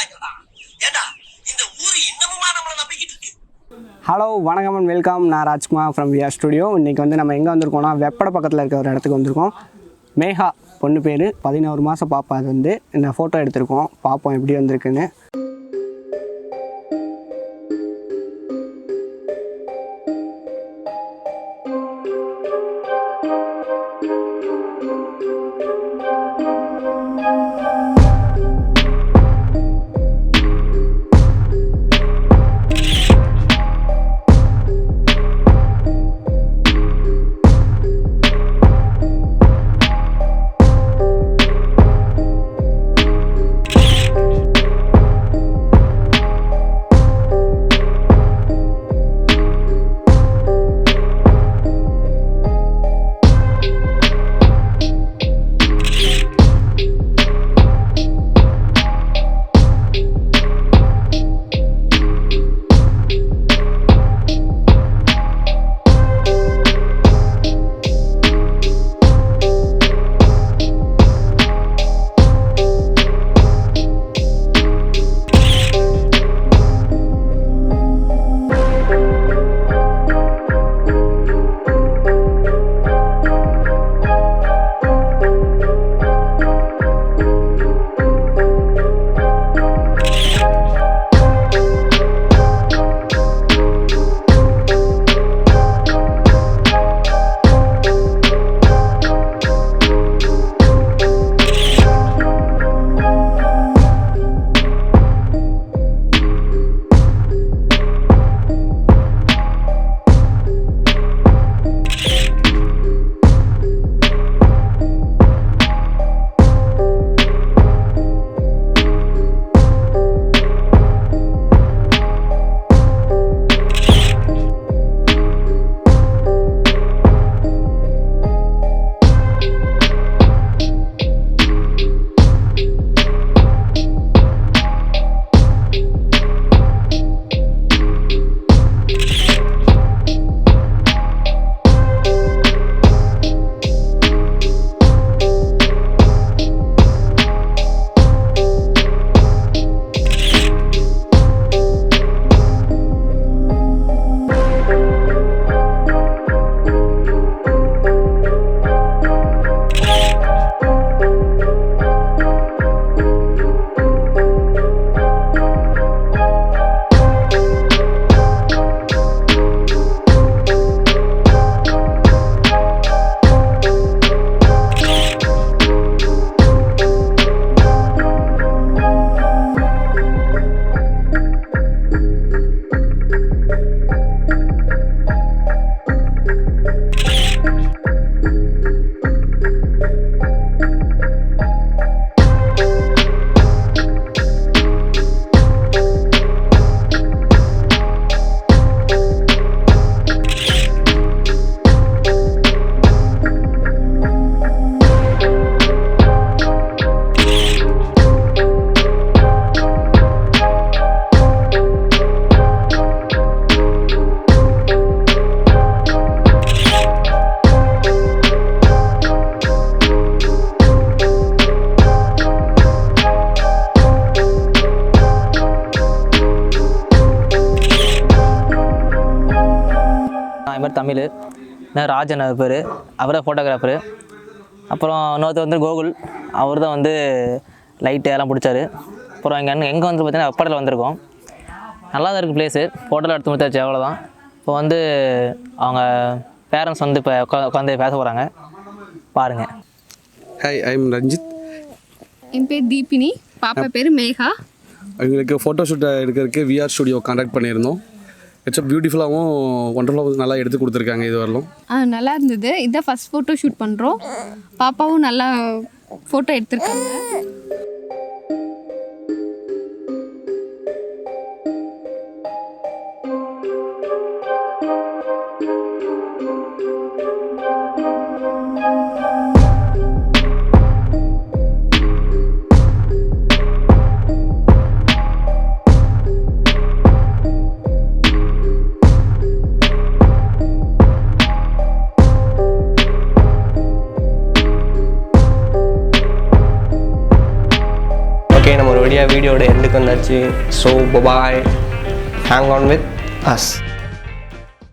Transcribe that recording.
பண்ணிட்டாங்கடா. ஏண்டா இந்த ஊரு இன்னமுமா நம்மள நம்பிக்கிட்டு இருக்கு? ஹலோ வணக்கம் அண்ட் வெல்கம். நான் ராஜ்குமார் ஃப்ரம் விஆர் ஸ்டுடியோ. இன்றைக்கி வந்து நம்ம எங்கே வந்திருக்கோம்னா வெப்படை பக்கத்தில் இருக்க ஒரு இடத்துக்கு வந்திருக்கோம். மேகா பொண்ணு பேர், 11 மாதம் பாப்பா. அது வந்து இந்த ஃபோட்டோ எடுத்திருக்கோம், பார்ப்போம் எப்படி வந்திருக்குன்னு. என் பேர் தமிழ், நான் ராஜன் பேர், அவர் தான் ஃபோட்டோகிராஃபரு. அப்புறம் இன்னொருத்தர் வந்து கோகுல், அவர் தான் வந்து லைட்டு எல்லாம் பிடிச்சாரு. அப்புறம் எங்கே வந்து பார்த்தீங்கன்னா வெப்படையில் வந்திருக்கோம். நல்லா தான் இருக்குது பிளேஸு. ஃபோட்டோவில் எடுத்து முடிச்சாச்சு, அவ்வளோதான். இப்போ வந்து அவங்க பேரண்ட்ஸ் வந்து இப்போ உட்காந்து பேச போகிறாங்க, பாருங்கள். Hi, I am Ranjith. என் பேர் தீபினி, பாப்பா பேர் மேகா. எங்களுக்கு ஃபோட்டோ ஷூட் எடுக்கிறதுக்கு விஆர் ஸ்டுடியோ கான்டாக்ட் பண்ணியிருந்தோம். இட்ஸ் பியூட்டிஃபுல்லாகவும் ஒண்டர்ஃபுல்லாகவும் நல்லா எடுத்து கொடுத்துருக்காங்க இது வரலும். நல்லா இருந்தது. இதான் ஃபஸ்ட் ஃபோட்டோ ஷூட் பண்ணுறோம். பாப்பாவும் நல்லா ஃபோட்டோ எடுத்திருக்காங்க. ஓகே, நம்ம ஒரு வீடியோட எண்டுக்கு வந்தாச்சு. So bye, hang on with us.